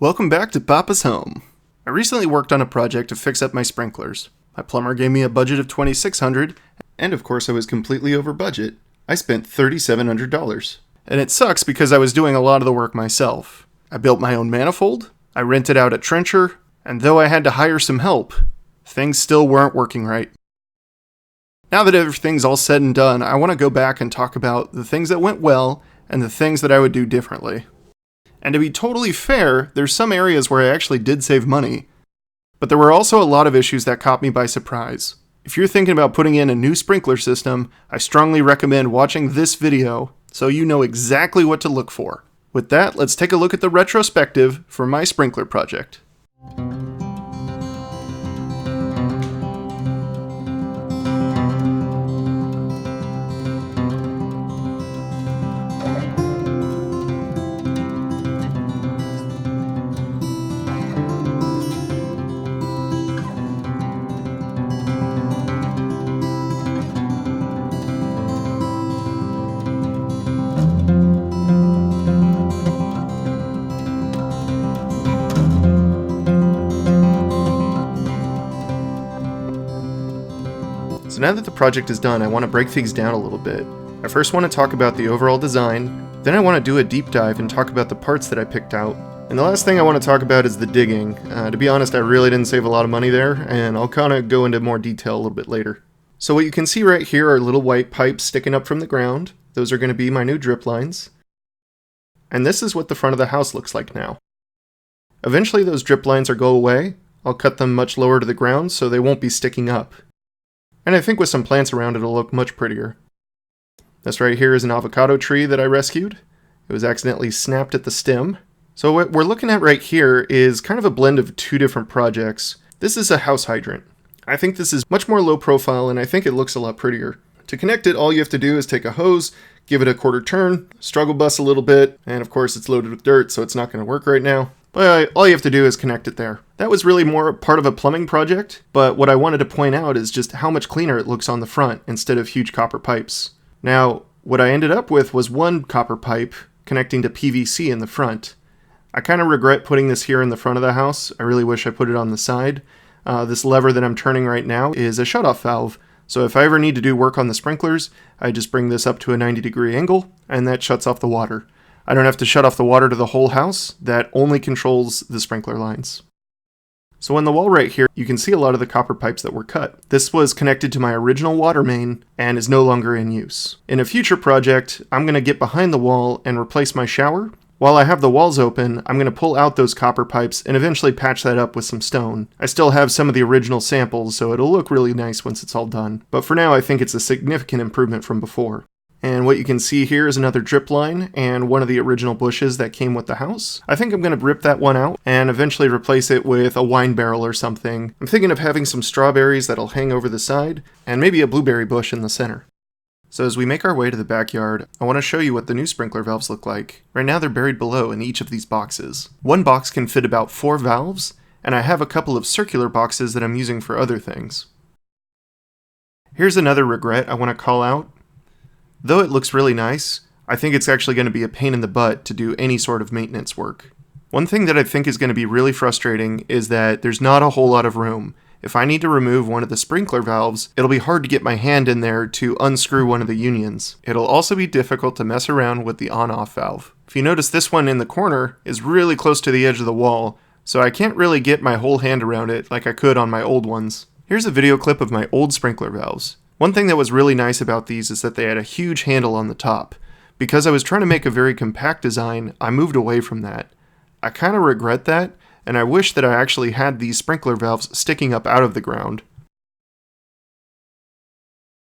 Welcome back to Papa's Home. I recently worked on a project to fix up my sprinklers. My plumber gave me a budget of $2,600, and of course I was completely over budget. I spent $3,700. And it sucks because I was doing a lot of the work myself. I built my own manifold, I rented out a trencher, and though I had to hire some help, things still weren't working right. Now that everything's all said and done, I want to go back and talk about the things that went well and the things that I would do differently. And to be totally fair, there's some areas where I actually did save money, but there were also a lot of issues that caught me by surprise. If you're thinking about putting in a new sprinkler system, I strongly recommend watching this video so you know exactly what to look for. With that, let's take a look at the retrospective for my sprinkler project. So now that the project is done, I want to break things down a little bit. I first want to talk about the overall design, then I want to do a deep dive and talk about the parts that I picked out. And the last thing I want to talk about is the digging. To be honest, I really didn't save a lot of money there, and I'll kind of go into more detail a little bit later. So what you can see right here are little white pipes sticking up from the ground. Those are going to be my new drip lines. And this is what the front of the house looks like now. Eventually those drip lines will go away. I'll cut them much lower to the ground so they won't be sticking up. And I think with some plants around it'll look much prettier. This right here is an avocado tree that I rescued. It was accidentally snapped at the stem. So what we're looking at right here is kind of a blend of two different projects. This is a house hydrant. I think this is much more low profile and I think it looks a lot prettier. To connect it, all you have to do is take a hose, give it a quarter turn, struggle bus a little bit, and of course it's loaded with dirt so it's not going to work right now. But all you have to do is connect it there. That was really more part of a plumbing project, but what I wanted to point out is just how much cleaner it looks on the front instead of huge copper pipes. Now, what I ended up with was one copper pipe connecting to PVC in the front. I kind of regret putting this here in the front of the house. I really wish I put it on the side. This lever that I'm turning right now is a shutoff valve, so if I ever need to do work on the sprinklers, I just bring this up to a 90-degree angle, and that shuts off the water. I don't have to shut off the water to the whole house, that only controls the sprinkler lines. So on the wall right here, you can see a lot of the copper pipes that were cut. This was connected to my original water main and is no longer in use. In a future project, I'm going to get behind the wall and replace my shower. While I have the walls open, I'm going to pull out those copper pipes and eventually patch that up with some stone. I still have some of the original samples, so it'll look really nice once it's all done. But for now, I think it's a significant improvement from before. And what you can see here is another drip line and one of the original bushes that came with the house. I think I'm going to rip that one out and eventually replace it with a wine barrel or something. I'm thinking of having some strawberries that'll hang over the side and maybe a blueberry bush in the center. So as we make our way to the backyard, I want to show you what the new sprinkler valves look like. Right now they're buried below in each of these boxes. One box can fit about 4 valves, and I have a couple of circular boxes that I'm using for other things. Here's another regret I want to call out. Though it looks really nice, I think it's actually going to be a pain in the butt to do any sort of maintenance work. One thing that I think is going to be really frustrating is that there's not a whole lot of room. If I need to remove one of the sprinkler valves, it'll be hard to get my hand in there to unscrew one of the unions. It'll also be difficult to mess around with the on-off valve. If you notice, this one in the corner is really close to the edge of the wall, so I can't really get my whole hand around it like I could on my old ones. Here's a video clip of my old sprinkler valves. One thing that was really nice about these is that they had a huge handle on the top. Because I was trying to make a very compact design, I moved away from that. I kind of regret that, and I wish that I actually had these sprinkler valves sticking up out of the ground.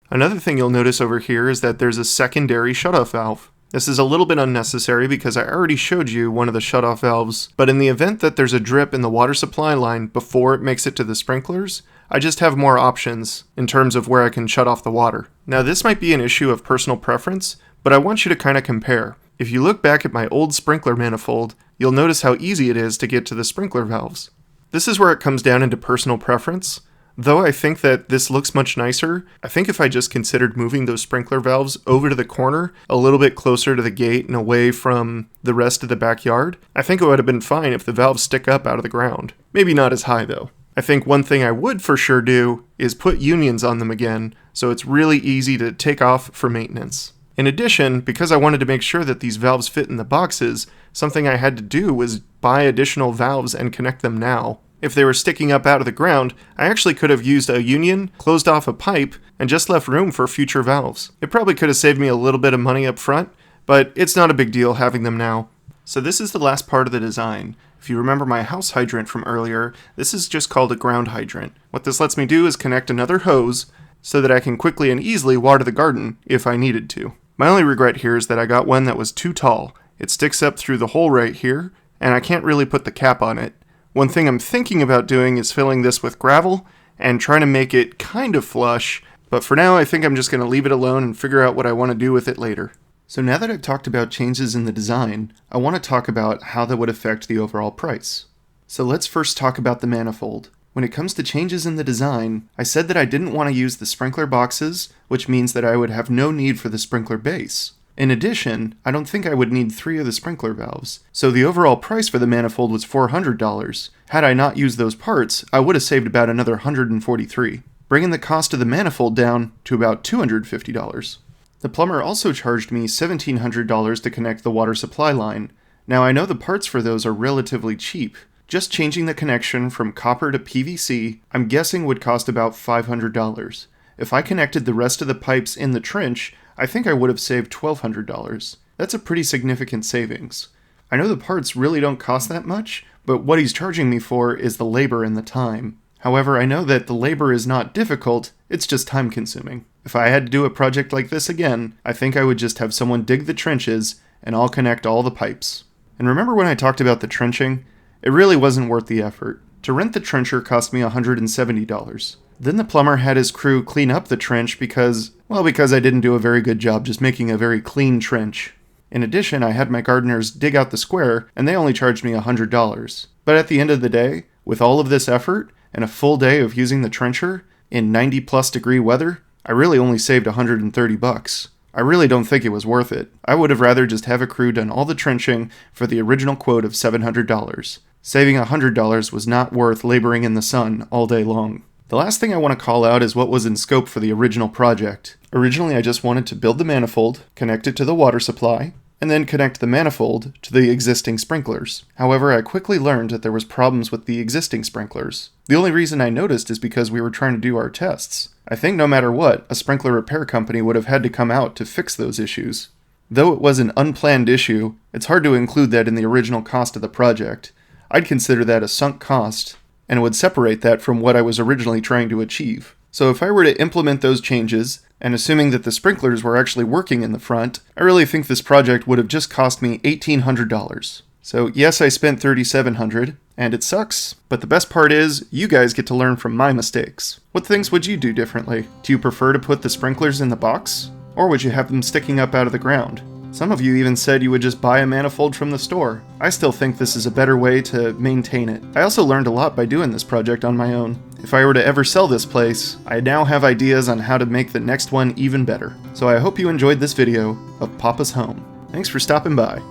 Another thing you'll notice over here is that there's a secondary shutoff valve. This is a little bit unnecessary because I already showed you one of the shutoff valves, but in the event that there's a drip in the water supply line before it makes it to the sprinklers, I just have more options in terms of where I can shut off the water. Now this might be an issue of personal preference, but I want you to kind of compare. If you look back at my old sprinkler manifold, you'll notice how easy it is to get to the sprinkler valves. This is where it comes down into personal preference. Though I think that this looks much nicer, I think if I just considered moving those sprinkler valves over to the corner, a little bit closer to the gate and away from the rest of the backyard, I think it would have been fine if the valves stick up out of the ground. Maybe not as high though. I think one thing I would for sure do is put unions on them again, so it's really easy to take off for maintenance. In addition, because I wanted to make sure that these valves fit in the boxes, something I had to do was buy additional valves and connect them now. If they were sticking up out of the ground, I actually could have used a union, closed off a pipe, and just left room for future valves. It probably could have saved me a little bit of money up front, but it's not a big deal having them now. So this is the last part of the design. If you remember my house hydrant from earlier, this is just called a ground hydrant. What this lets me do is connect another hose so that I can quickly and easily water the garden if I needed to. My only regret here is that I got one that was too tall. It sticks up through the hole right here, and I can't really put the cap on it. One thing I'm thinking about doing is filling this with gravel and trying to make it kind of flush, but for now I think I'm just going to leave it alone and figure out what I want to do with it later. So now that I've talked about changes in the design, I want to talk about how that would affect the overall price. So let's first talk about the manifold. When it comes to changes in the design, I said that I didn't want to use the sprinkler boxes, which means that I would have no need for the sprinkler base. In addition, I don't think I would need 3 of the sprinkler valves, so the overall price for the manifold was $400. Had I not used those parts, I would have saved about another $143, bringing the cost of the manifold down to about $250. The plumber also charged me $1,700 to connect the water supply line. Now I know the parts for those are relatively cheap. Just changing the connection from copper to PVC, I'm guessing would cost about $500. If I connected the rest of the pipes in the trench, I think I would have saved $1,200. That's a pretty significant savings. I know the parts really don't cost that much, but what he's charging me for is the labor and the time. However, I know that the labor is not difficult, it's just time consuming. If I had to do a project like this again, I think I would just have someone dig the trenches and I'll connect all the pipes. And remember when I talked about the trenching? It really wasn't worth the effort. To rent the trencher cost me $170. Then the plumber had his crew clean up the trench because I didn't do a very good job just making a very clean trench. In addition, I had my gardeners dig out the square, and they only charged me $100. But at the end of the day, with all of this effort, and a full day of using the trencher, in 90+ degree weather, I really only saved $130. I really don't think it was worth it. I would have rather just have a crew done all the trenching for the original quote of $700. Saving $100 was not worth laboring in the sun all day long. The last thing I want to call out is what was in scope for the original project. Originally, I just wanted to build the manifold, connect it to the water supply, and then connect the manifold to the existing sprinklers. However, I quickly learned that there was problems with the existing sprinklers. The only reason I noticed is because we were trying to do our tests. I think no matter what, a sprinkler repair company would have had to come out to fix those issues. Though it was an unplanned issue, it's hard to include that in the original cost of the project. I'd consider that a sunk cost, and it would separate that from what I was originally trying to achieve. So if I were to implement those changes, and assuming that the sprinklers were actually working in the front, I really think this project would have just cost me $1,800. So yes, I spent $3,700, and it sucks, but the best part is, you guys get to learn from my mistakes. What things would you do differently? Do you prefer to put the sprinklers in the box? Or would you have them sticking up out of the ground? Some of you even said you would just buy a manifold from the store. I still think this is a better way to maintain it. I also learned a lot by doing this project on my own. If I were to ever sell this place, I now have ideas on how to make the next one even better. So I hope you enjoyed this video of Papa's Home. Thanks for stopping by.